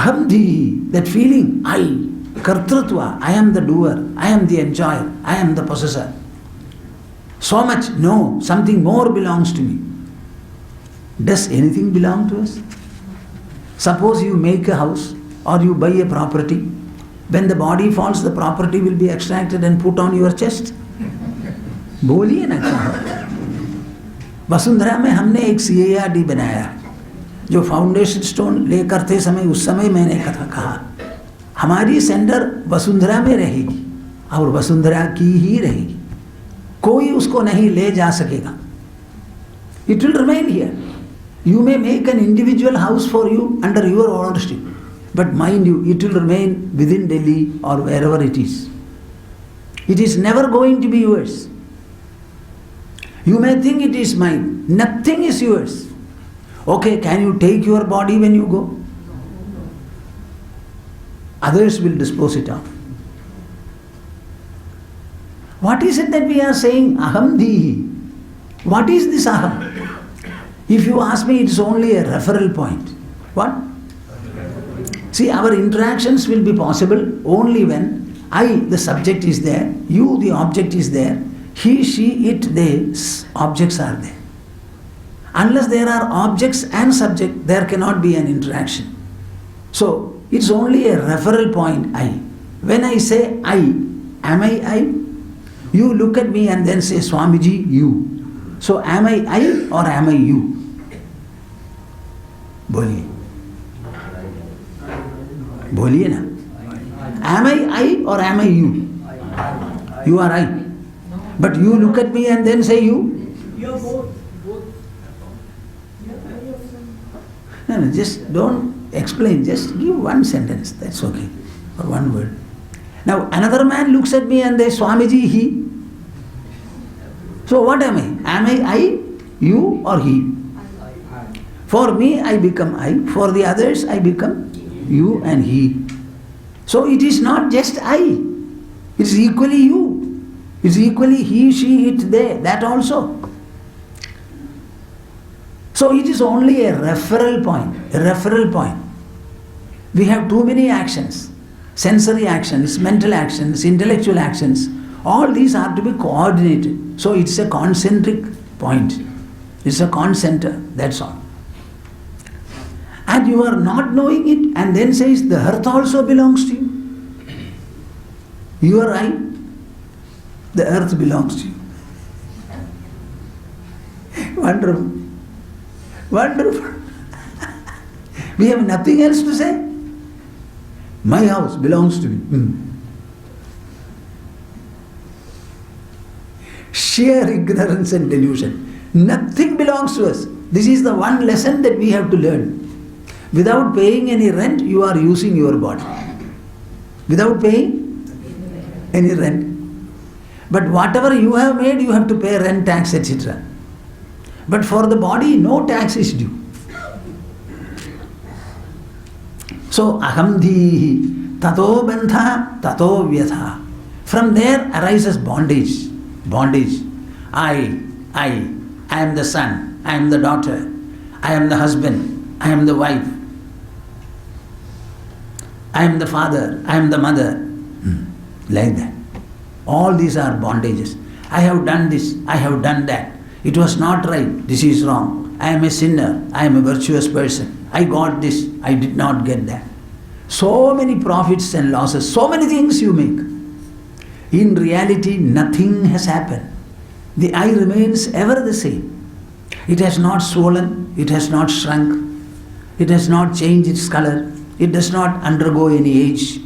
Ahamdi, that feeling, I, kartrutva, I am the doer, I am the enjoyer, I am the possessor. So much, no, something more belongs to me. Does anything belong to us? Suppose you make a house or you buy a property. When the body falls, the property will be extracted and put on your chest. बोलिए ना क्या? वसुंधरा में हमने एक CARD बनाया, जो foundation stone लेकर थे समय, उस समय मैंने कहा हमारी सेंटर वसुंधरा में रहेगी और वसुंधरा की ही रहेगी, कोई उसको नहीं ले जा सकेगा. It will remain here. You may make an individual house for you under your ownership, but mind you, it will remain within Delhi or wherever it is. It is never going to be yours. You may think it is mine. Nothing is yours. Okay, can you take your body when you go? Others will dispose it of. What is it that we are saying? Aham dihi. What is this aham? If you ask me, it is only a referral point. What? See, our interactions will be possible only when I, the subject, is there, you, the object, is there, he, she, it, they, objects are there. Unless there are objects and subject, there cannot be an interaction. So, it's only a referral point, I. When I say I, am I? You look at me and then say, Swamiji, you. So, am I or am I you? बोलिए ना. Am I or am I you? You are I. But you look at me and then say you? You are both. No, just don't explain. Just give one sentence. That's okay. Or one word. Now another man looks at me and they, Swamiji, he. So what am I? Am I, you or he? For me, I become I. For the others, I become you and he. So it is not just I. It is equally you. It is equally he, she, it, they. That also. So it is only a referral point. A referral point. We have too many actions. Sensory actions, mental actions, intellectual actions. All these are to be coordinated. So it's a concentric point. It's a concenter. That's all. And you are not knowing it and then says the earth also belongs to you. You are I. The earth belongs to you. Wonderful. Wonderful. We have nothing else to say. My house belongs to me. Sheer ignorance and delusion. Nothing belongs to us. This is the one lesson that we have to learn. Without paying any rent, you are using your body. Without paying any rent. But whatever you have made, you have to pay rent, tax, etc. But for the body, no tax is due. So, ahamdhihi, tato bandha, tato vyatha. From there arises bondage. Bondage. I am the son, I am the daughter, I am the husband, I am the wife, I am the father, I am the mother. Like that. All these are bondages. I have done this, I have done that. It was not right, this is wrong. I am a sinner, I am a virtuous person. I got this, I did not get that. So many profits and losses, so many things you make. In reality, nothing has happened. The I remains ever the same. It has not swollen, it has not shrunk, it has not changed its color, it does not undergo any age.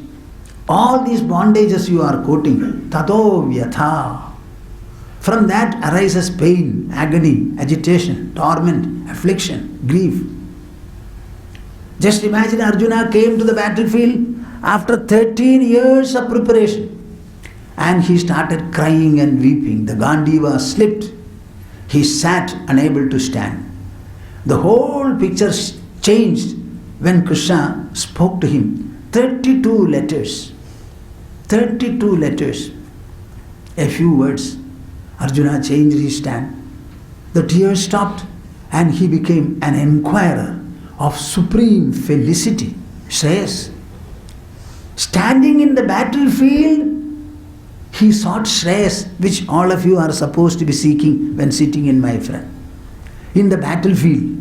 All these bondages you are quoting, tato vyatha. From that arises pain, agony, agitation, torment, affliction, grief. Just imagine Arjuna came to the battlefield after 13 years of preparation. And he started crying and weeping. The Gandiva slipped. He sat unable to stand. The whole picture changed when Krishna spoke to him. 32 letters. 32 letters. A few words. Arjuna changed his stand. The tears stopped and he became an inquirer of supreme felicity. Shreyas. Standing in the battlefield, he sought Shreyas, which all of you are supposed to be seeking when sitting in my front. In the battlefield,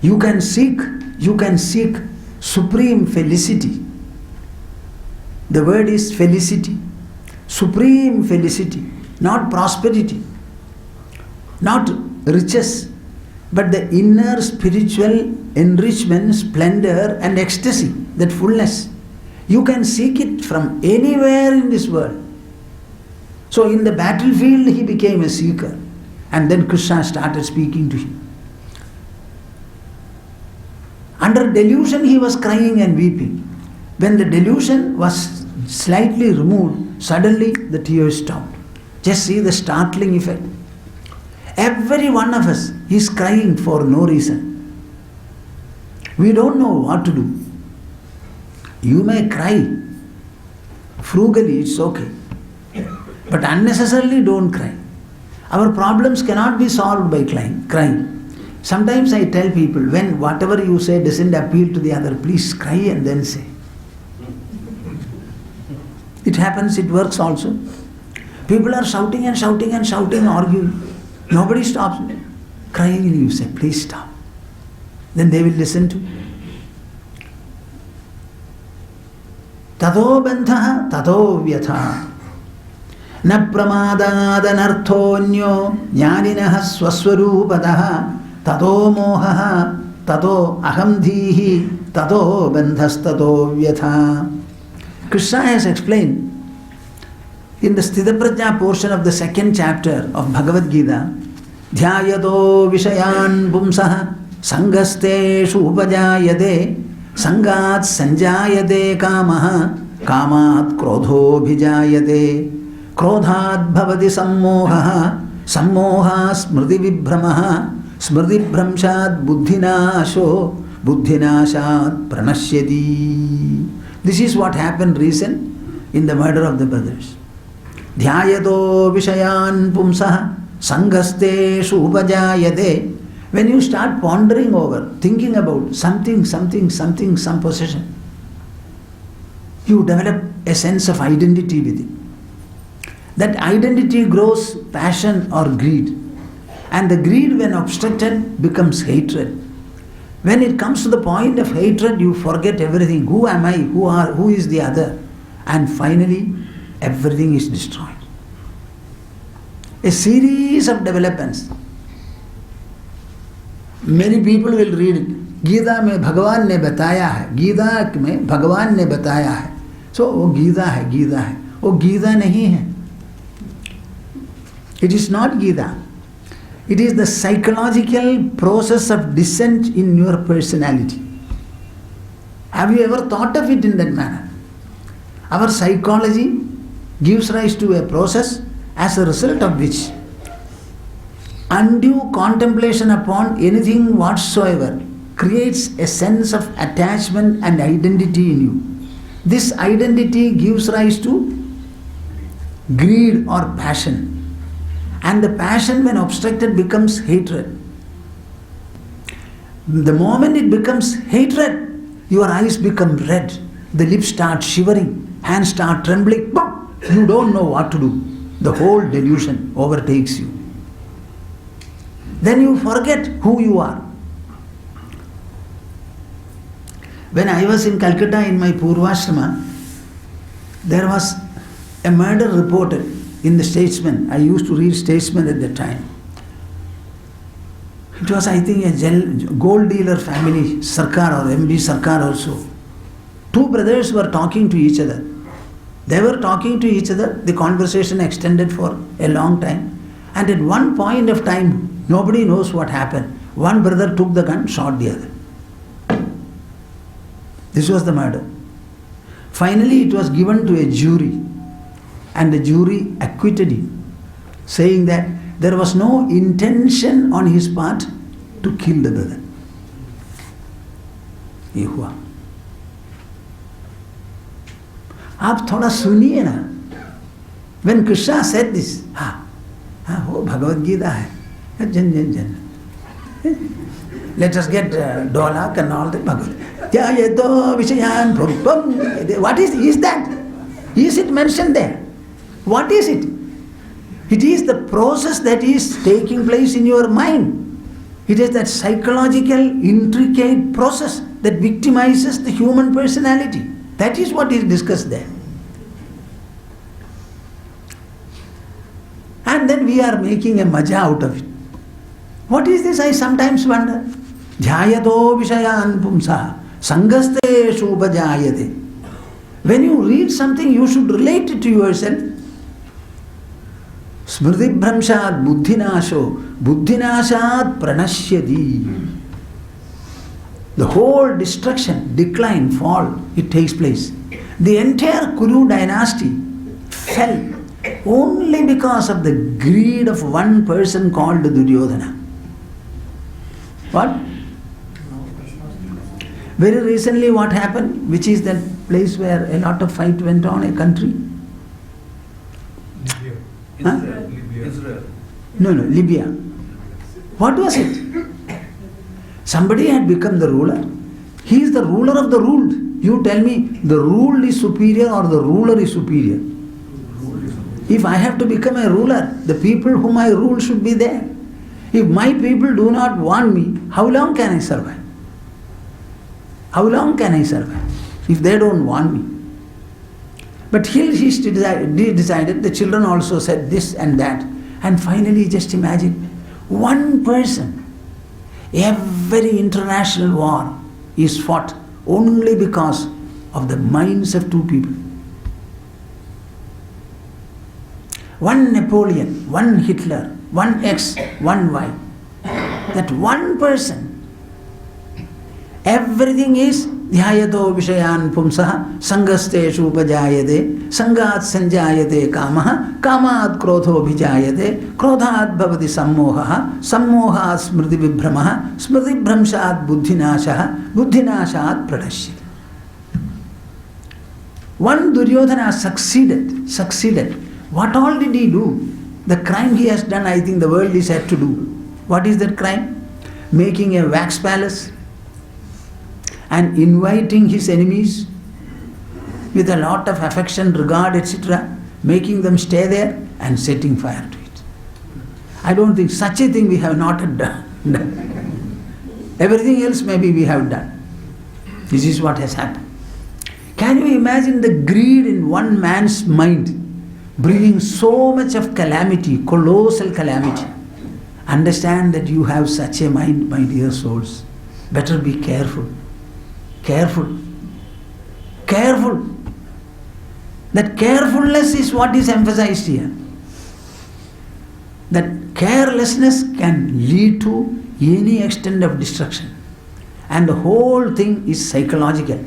you can seek supreme felicity. The word is felicity. Supreme felicity. Not prosperity. Not riches. But the inner spiritual enrichment, splendor and ecstasy. That fullness. You can seek it from anywhere in this world. So in the battlefield he became a seeker. And then Krishna started speaking to him. Under delusion he was crying and weeping. When the delusion was slightly removed, suddenly the tears stopped. Just see the startling effect. Every one of us is crying for no reason. We don't know what to do. You may cry. Frugally, it's okay. But unnecessarily don't cry. Our problems cannot be solved by crying. Sometimes I tell people, when whatever you say doesn't appeal to the other, please cry and then say. It happens, it works also. People are shouting and shouting and shouting, arguing. Nobody stops. Crying and you say, please stop. Then they will listen to you. Tato bandha, tato vyatha. Na pramadanarthonyo jnaninaha swaswarupadaha. Tato mohaha, tato ahamdhihi, tato bandhastato vyatha. Krishna has explained in the Sthitaprajna portion of the second chapter of Bhagavad Gita, Dhyayado Vishayan Pumsaha Sangasteshu Upajayade Sangat Sanjayade Kamaha Kamat Krodho Bhijayade Krodhat Bhavati Sammohaha Sammoha Smriti Vibhramaha Smriti Bhramshat Buddhinasho Buddhinashat Pranashyati. This is what happened recent in the murder of the brothers. Dhyayado Vishayan Pumsaha Sangasteshu Upajayade. When you start pondering over, thinking about some possession, you develop a sense of identity with it. That identity grows passion or greed. And the greed, when obstructed, becomes hatred. When it comes to the point of hatred, you forget everything. Who am I? Who is the other? And finally, everything is destroyed. A series of developments. Many people will read it. Gita में भगवान ने बताया है, गीता में भगवान ने बताया है. So वो गीता है. वो गीता नहीं है. It is not Gita. It is the psychological process of descent in your personality. Have you ever thought of it in that manner? Our psychology gives rise to a process as a result of which undue contemplation upon anything whatsoever creates a sense of attachment and identity in you. This identity gives rise to greed or passion. And the passion, when obstructed, becomes hatred. The moment it becomes hatred, your eyes become red, the lips start shivering, hands start trembling. You don't know what to do. The whole delusion overtakes you. Then you forget who you are. When I was in Calcutta in my Purvashrama, there was a murder reported in the Statesman. I used to read Statesman at that time. It was, I think, a gold dealer family, Sarkar or MB Sarkar also. Two brothers were talking to each other. They were talking to each other. The conversation extended for a long time. And at one point of time, nobody knows what happened. One brother took the gun, shot the other. This was the murder. Finally, it was given to a jury. And the jury acquitted him, saying that there was no intention on his part to kill the brother. ये हुआ. आप थोड़ा सुनिए ना. When Krishna said this, वो भगवद गीता है, जन. Let us get Dolak and all that. Jayato Vishayan Prabhupam. What is that? Is it mentioned there? What is it? It is the process that is taking place in your mind. It is that psychological, intricate process that victimizes the human personality. That is what is discussed there. And then we are making a maja out of it. What is this? I sometimes wonder. Jhayato Vishayan Pumsa Sangaste Shubhajayate. When you read something, you should relate it to yourself. Smriti Bhramshat Buddhinasho Buddhinashat Pranashyadi. The whole destruction, decline, fall, it takes place. The entire Kuru dynasty fell only because of the greed of one person called Duryodhana. What? Very recently what happened? Which is that place where a lot of fight went on, a country? Israel. No, Libya. What was it? Somebody had become the ruler. He is the ruler of the ruled. You tell me, the ruled is superior or the ruler is superior? If I have to become a ruler, the people whom I rule should be there. If my people do not want me, how long can I survive? How long can I survive if they don't want me? But he decided, the children also said this and that. And finally, just imagine, one person, every international war is fought only because of the minds of two people. One Napoleon, one Hitler, one X, one Y. That one person. Everything is Dhyayato Vishayan Pumsaha Sangasteshu Upajayate Sangat Sanjayate Kamaha Kamat Krodho Vijayate Krodhat Bhavati Sammohaha Sammohat Smriti Vibhramaha Smriti Bhramshat Buddhinashaha Buddhinashat Pranashyati. One Duryodhana succeeded. What all did he do? The crime he has done, I think the world is yet to do. What is that crime? Making a wax palace and inviting his enemies with a lot of affection, regard, etc., making them stay there and setting fire to it. I don't think such a thing we have not done. Everything else maybe we have done. This is what has happened. Can you imagine the greed in one man's mind bringing so much of calamity, colossal calamity? Understand that you have such a mind, my dear souls. Better be careful. Careful. Careful. That carefulness is what is emphasized here. That carelessness can lead to any extent of destruction. And the whole thing is psychological.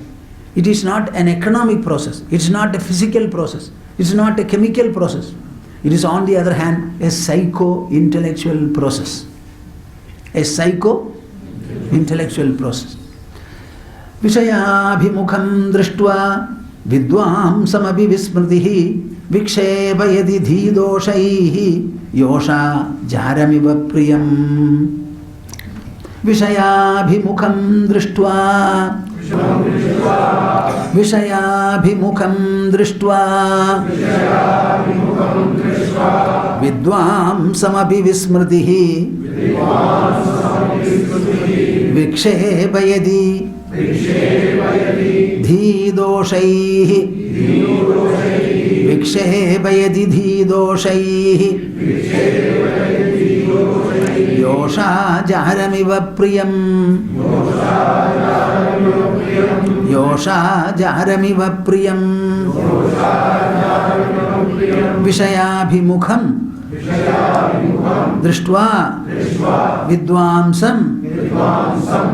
It is not an economic process. It is not a physical process. It is not a chemical process. It is, on the other hand, a psycho-intellectual process. A psycho-intellectual process. Vishayabhimukham drishtva vidvamsamapi vismritihi vikshepayati dhidosaihi yosha jaramiva priyam. Vishayabhimukham drishtva Vishayabhimukham drishtva vidvamsamapi vismritihi vikshepayati dhidosaihi vikshepayati dhidosaihi yosha jaramiva priyam yosha jaramiva priyam Vishayabhimukham drishtva vidvamsam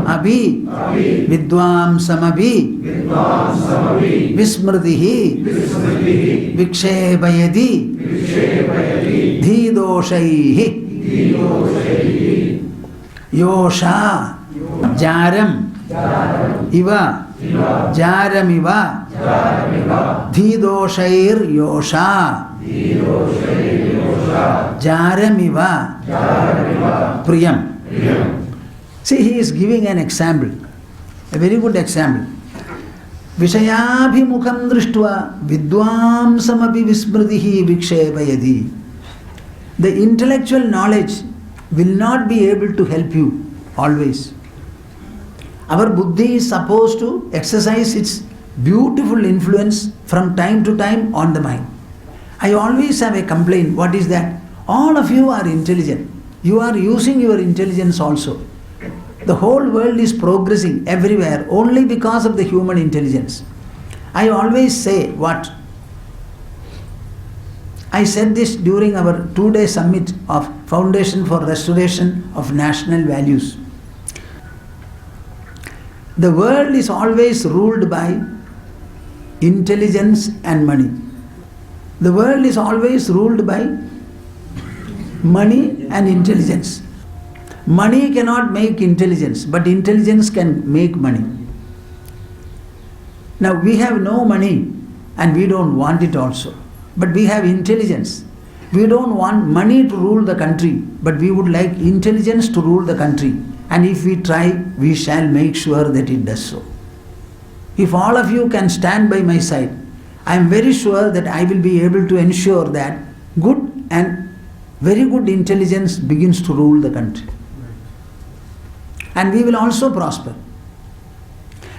api vidvamsamapi vismritihi vikshepayati dhidosaihi yosha jaram iva jaramiva dhidoshair yosha jaramiva priyam. See, he is giving an example, a very good example. Vishayabhimukham drishtva vidvamsamapi vismritihi vikshepayadi. The intellectual knowledge will not be able to help you always. Our buddhi is supposed to exercise its beautiful influence from time to time on the mind. I always have a complaint. What is that? All of you are intelligent. You are using your intelligence also. The whole world is progressing everywhere only because of the human intelligence. I always say what? I said this during our 2-day summit of Foundation for Restoration of National Values. The world is always ruled by intelligence and money. The world is always ruled by money and intelligence. Money cannot make intelligence, but intelligence can make money. Now we have no money and we don't want it also. But we have intelligence. We don't want money to rule the country, but we would like intelligence to rule the country. And if we try, we shall make sure that it does so. If all of you can stand by my side, I am very sure that I will be able to ensure that good and very good intelligence begins to rule the country. And we will also prosper.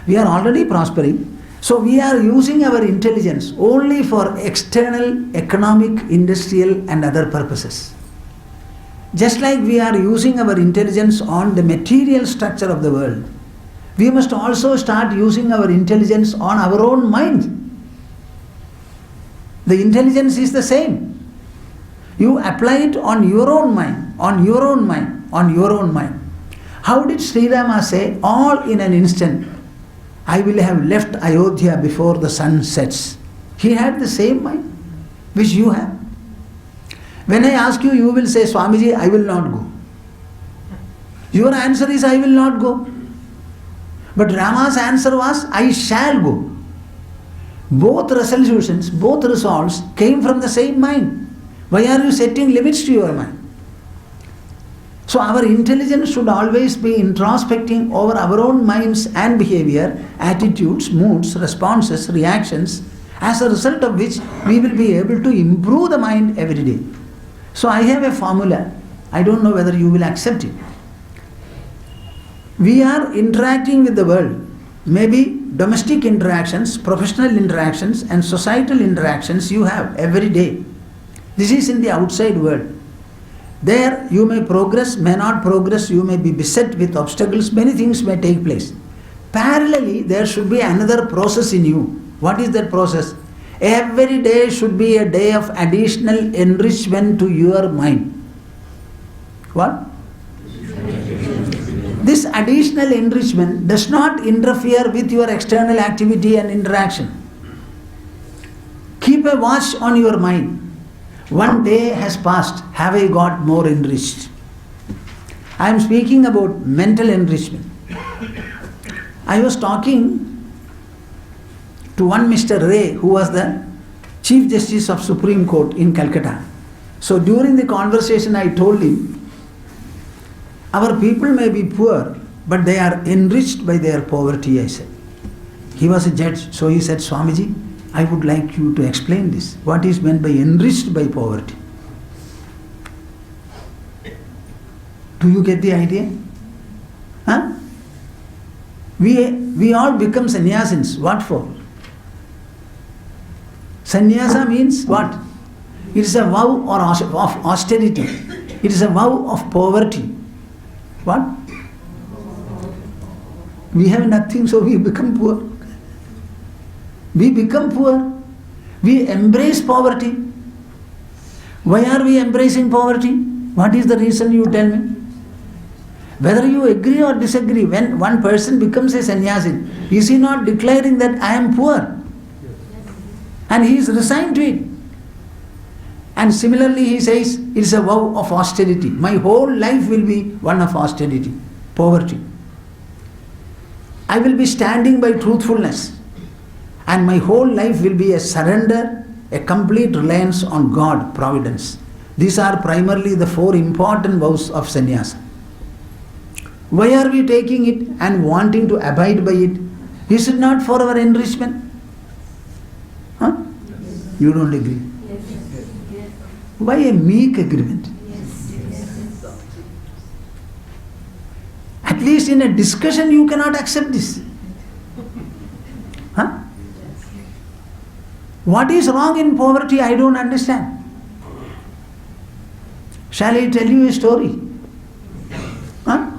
We are already prospering. So we are using our intelligence only for external, economic, industrial and other purposes. Just like we are using our intelligence on the material structure of the world, we must also start using our intelligence on our own mind. The intelligence is the same. You apply it on your own mind, on your own mind, on your own mind. How did Sri Rama say, all in an instant, I will have left Ayodhya before the sun sets? He had the same mind which you have. When I ask you, you will say, Swamiji, I will not go. Your answer is, I will not go. But Rama's answer was, I shall go. Both resolutions, both resolves came from the same mind. Why are you setting limits to your mind? So our intelligence should always be introspecting over our own minds and behavior, attitudes, moods, responses, reactions, as a result of which we will be able to improve the mind every day. So I have a formula. I don't know whether you will accept it. We are interacting with the world. Maybe domestic interactions, professional interactions and societal interactions you have every day. This is in the outside world. There you may progress, may not progress, you may be beset with obstacles, many things may take place. Parallelly, there should be another process in you. What is that process? Every day should be a day of additional enrichment to your mind. What? This additional enrichment does not interfere with your external activity and interaction. Keep a watch on your mind. One day has passed, have I got more enriched? I am speaking about mental enrichment. I was talking to one Mr. Ray, who was the Chief Justice of Supreme Court in Calcutta. So during the conversation I told him, our people may be poor, but they are enriched by their poverty, I said. He was a judge, so he said, Swamiji, I would like you to explain this. What is meant by enriched by poverty? Do you get the idea? Huh? We all become sannyasins. What for? Sannyasa means what? It is a vow of austerity. It is a vow of poverty. What? We have nothing, so we become poor. We become poor. We embrace poverty. Why are we embracing poverty? What is the reason, you tell me? Whether you agree or disagree, when one person becomes a sannyasin, is he not declaring that I am poor? And he is resigned to it. And similarly he says, it is a vow of austerity. My whole life will be one of austerity, poverty. I will be standing by truthfulness. And my whole life will be a surrender, a complete reliance on God, providence. These are primarily the 4 important vows of sannyasa. Why are we taking it and wanting to abide by it? Is it not for our enrichment? Huh? You don't agree? Why a meek agreement? At least in a discussion you cannot accept this. Huh? What is wrong in poverty? I don't understand. Shall I tell you a story? Huh?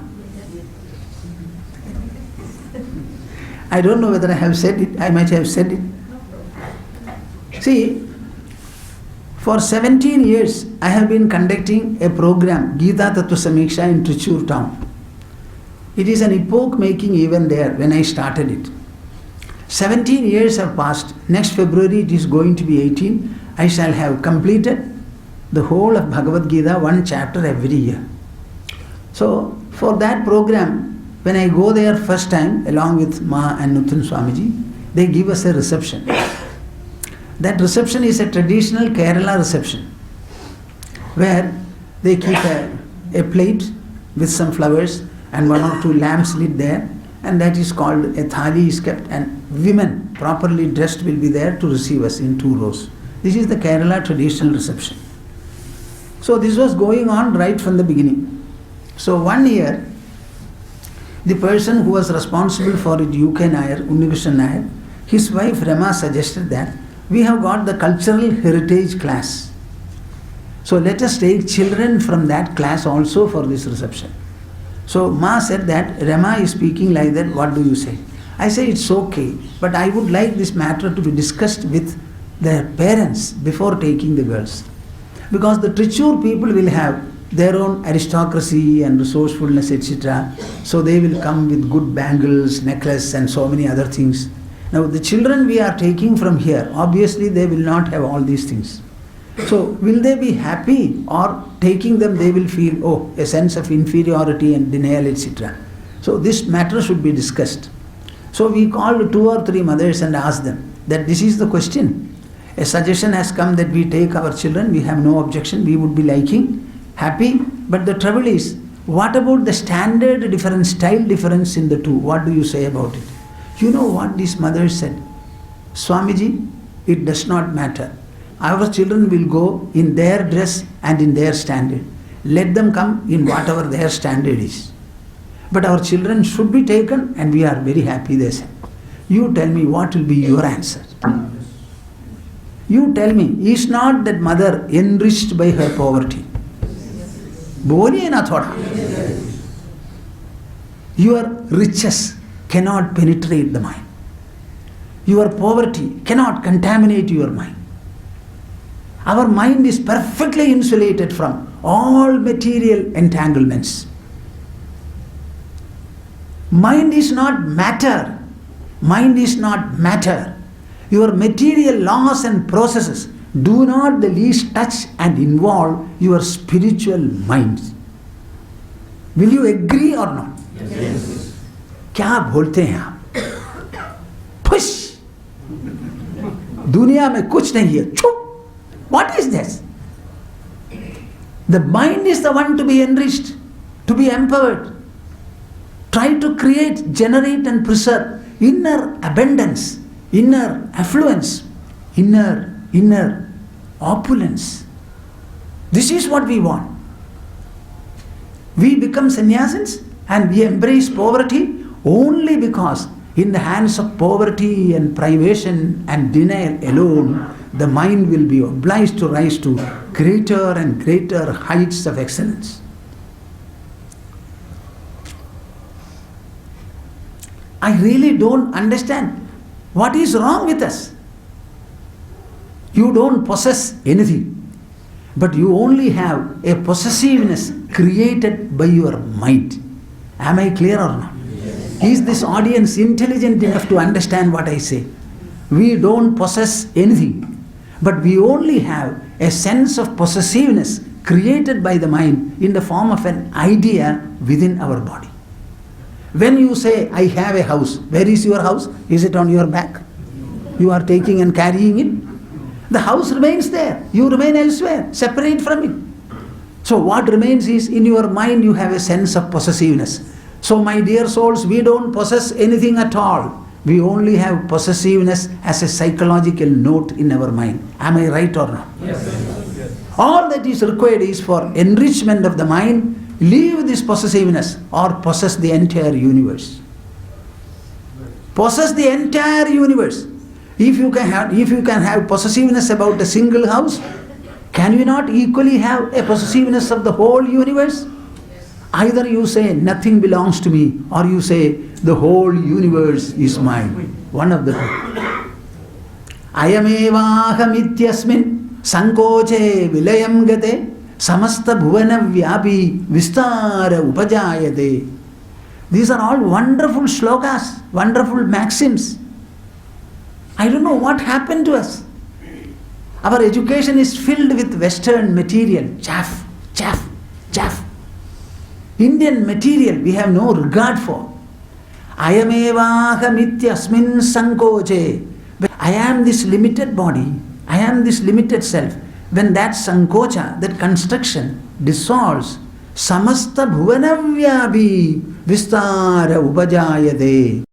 I don't know whether I have said it. I might have said it. See, for 17 years I have been conducting a program, Gita Tattva Samiksha, in Trichur town. It is an epoch-making event there when I started it. 17 years have passed. Next February it is going to be 18. I shall have completed the whole of Bhagavad Gita, one chapter every year. So, for that program, when I go there first time, along with Ma and Nuthan Swamiji, they give us a reception. That reception is a traditional Kerala reception, where they keep a plate with some flowers and one or two lamps lit there, and that is called a thali is kept, and women properly dressed will be there to receive us in 2 rows. This is the Kerala traditional reception. So this was going on right from the beginning. So one year, the person who was responsible for it, UK Nair, Unnikrishnan Nair, his wife Rama suggested that we have got the cultural heritage class. So let us take children from that class also for this reception. So Ma said that Rama is speaking like that, what do you say? I say it's okay, but I would like this matter to be discussed with their parents before taking the girls. Because the Trichur people will have their own aristocracy and resourcefulness, etc. So they will come with good bangles, necklace and so many other things. Now the children we are taking from here, obviously they will not have all these things. So will they be happy, or taking them they will feel, a sense of inferiority and denial, etc. So this matter should be discussed. So we called 2 or 3 mothers and asked them that this is the question. A suggestion has come that we take our children, we have no objection, we would be liking, happy, but the trouble is, what about the standard difference, style difference in the two? What do you say about it? You know what these mothers said? Swamiji, it does not matter. Our children will go in their dress and in their standard. Let them come in whatever their standard is. But our children should be taken and we are very happy, they said. You tell me what will be your answer. You tell me, is not that mother enriched by her poverty? Boliye na thoda. Your riches cannot penetrate the mind. Your poverty cannot contaminate your mind. Our mind is perfectly insulated from all material entanglements. Mind is not matter. Mind is not matter. Your material laws and processes do not the least touch and involve your spiritual mind. Will you agree or not? Yes. क्या बोलते हैं आप? Push! दुनिया में कुछ नहीं है. चुप! What is this? The mind is the one to be enriched, to be empowered. Try to create, generate and preserve inner abundance, inner affluence, inner opulence. This is what we want. We become sannyasins and we embrace poverty only because in the hands of poverty and privation and denial alone, the mind will be obliged to rise to greater and greater heights of excellence. I really don't understand what is wrong with us. You don't possess anything, but you only have a possessiveness created by your mind. Am I clear or not? Yes. Is this audience intelligent enough to understand what I say? We don't possess anything, but we only have a sense of possessiveness created by the mind in the form of an idea within our body. When you say, I have a house, where is your house? Is it on your back? You are taking and carrying it. The house remains there. You remain elsewhere, separate from it. So what remains is, in your mind you have a sense of possessiveness. So my dear souls, we don't possess anything at all. We only have possessiveness as a psychological note in our mind. Am I right or not? Yes. All that is required is for enrichment of the mind. Leave this possessiveness or possess the entire universe. Possess the entire universe. If you can have possessiveness about a single house, can you not equally have a possessiveness of the whole universe? Either you say nothing belongs to me, or you say the whole universe is mine. One of the two. Ayamevahamityasmin sankoche vilayam gate samasta bhuvana vyapi vistara upajayate. These are all wonderful shlokas, wonderful maxims. I don't know what happened to us. Our education is filled with Western material, chaff. Indian material we have no regard for. Ayamevahamityasmin sankoche. I am this limited body, I am this limited self. When that sankocha, that construction dissolves, samasta bhuvanavyabi vistara upajayate.